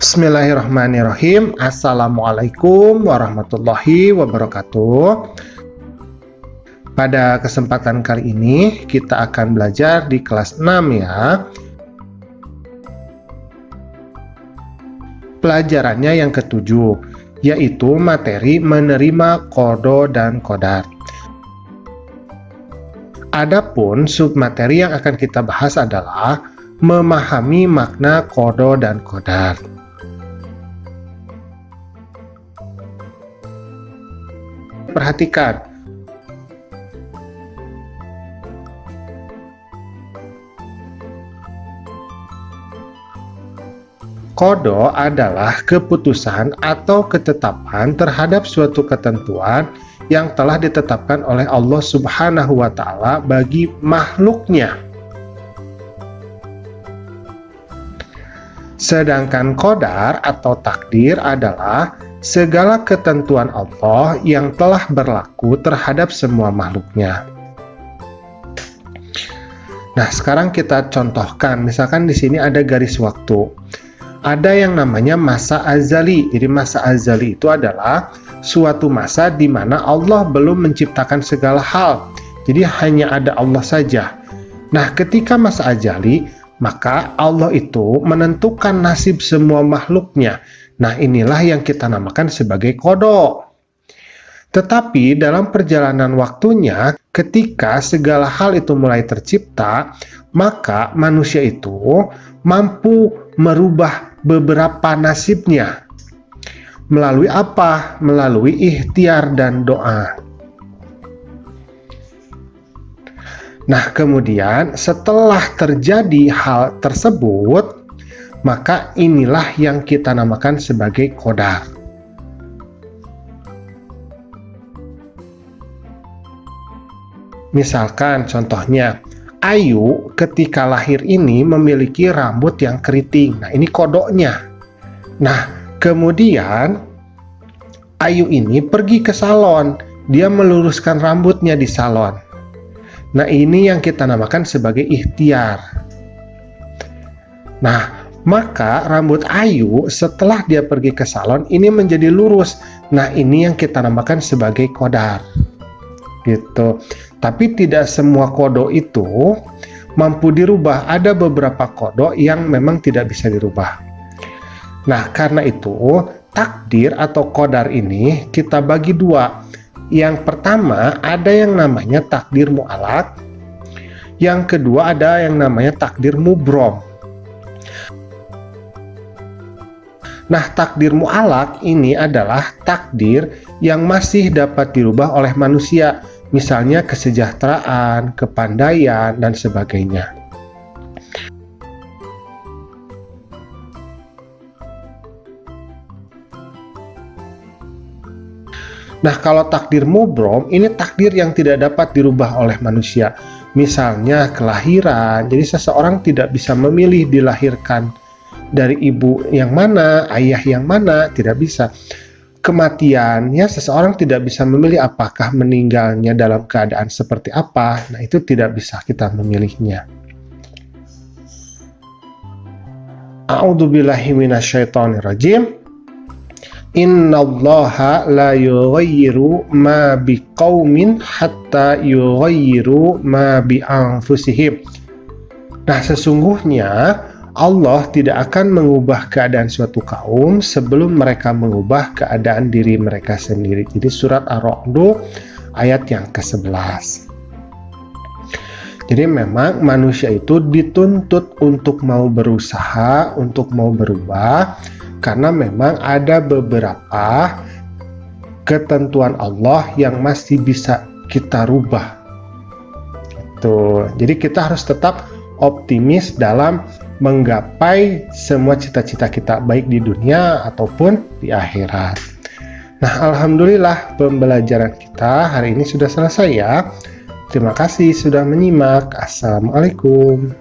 Bismillahirrahmanirrahim. Assalamualaikum warahmatullahi wabarakatuh. Pada kesempatan kali ini kita akan belajar di kelas 6 ya. Pelajarannya yang ketujuh, yaitu materi menerima qada dan qadar. Adapun submateri yang akan kita bahas adalah memahami makna qada dan qadar. Perhatikan, qada adalah keputusan atau ketetapan terhadap suatu ketentuan yang telah ditetapkan oleh Allah Subhanahu wa Ta'ala bagi makhluknya. Sedangkan qadar atau takdir adalah segala ketentuan Allah yang telah berlaku terhadap semua makhluknya. Nah, sekarang kita contohkan, misalkan di sini ada garis waktu. Ada yang namanya masa azali. Jadi masa azali itu adalah suatu masa di mana Allah belum menciptakan segala hal. Jadi hanya ada Allah saja. Nah, ketika masa azali, maka Allah itu menentukan nasib semua makhluknya. Nah, inilah yang kita namakan sebagai qada. Tetapi dalam perjalanan waktunya, ketika segala hal itu mulai tercipta, maka manusia itu mampu merubah beberapa nasibnya. Melalui apa? Melalui ikhtiar dan doa. Nah, kemudian setelah terjadi hal tersebut, maka inilah yang kita namakan sebagai qadar. Misalkan contohnya, Ayu ketika lahir ini memiliki rambut yang keriting. Nah, ini kodoknya. Nah, kemudian Ayu ini pergi ke salon. Dia meluruskan rambutnya di salon. Nah, ini yang kita namakan sebagai ikhtiar. Nah, maka rambut Ayu setelah dia pergi ke salon ini menjadi lurus. Nah, ini yang kita namakan sebagai qadar. Gitu. Tapi tidak semua qada itu mampu dirubah. Ada beberapa qada yang memang tidak bisa dirubah. Nah, karena itu takdir atau qadar ini kita bagi dua. Yang pertama ada yang namanya takdir mu'allaq. Yang kedua ada yang namanya takdir mubrom. Nah, takdir mu'allaq ini adalah takdir yang masih dapat dirubah oleh manusia, misalnya kesejahteraan, kepandaian, dan sebagainya. Nah, kalau takdir mubrom, ini takdir yang tidak dapat dirubah oleh manusia. Misalnya kelahiran, jadi seseorang tidak bisa memilih dilahirkan dari ibu yang mana, ayah yang mana, tidak bisa. Kematian, ya seseorang tidak bisa memilih apakah meninggalnya dalam keadaan seperti apa. Nah, itu tidak bisa kita memilihnya. A'udzubillahi minasyaitonirrajim. Innallaha la yughayyiru ma biqaumin hatta yughayyiru ma bi anfusihim. Nah, sesungguhnya Allah tidak akan mengubah keadaan suatu kaum sebelum mereka mengubah keadaan diri mereka sendiri. Jadi surat Ar-Ra'd ayat yang ke-11. Jadi memang manusia itu dituntut untuk mau berusaha, untuk mau berubah, karena memang ada beberapa ketentuan Allah yang masih bisa kita rubah. Jadi kita harus tetap optimis dalam menggapai semua cita-cita kita, baik di dunia ataupun di akhirat. Nah, alhamdulillah pembelajaran kita hari ini sudah selesai ya. Terima kasih sudah menyimak. Assalamualaikum.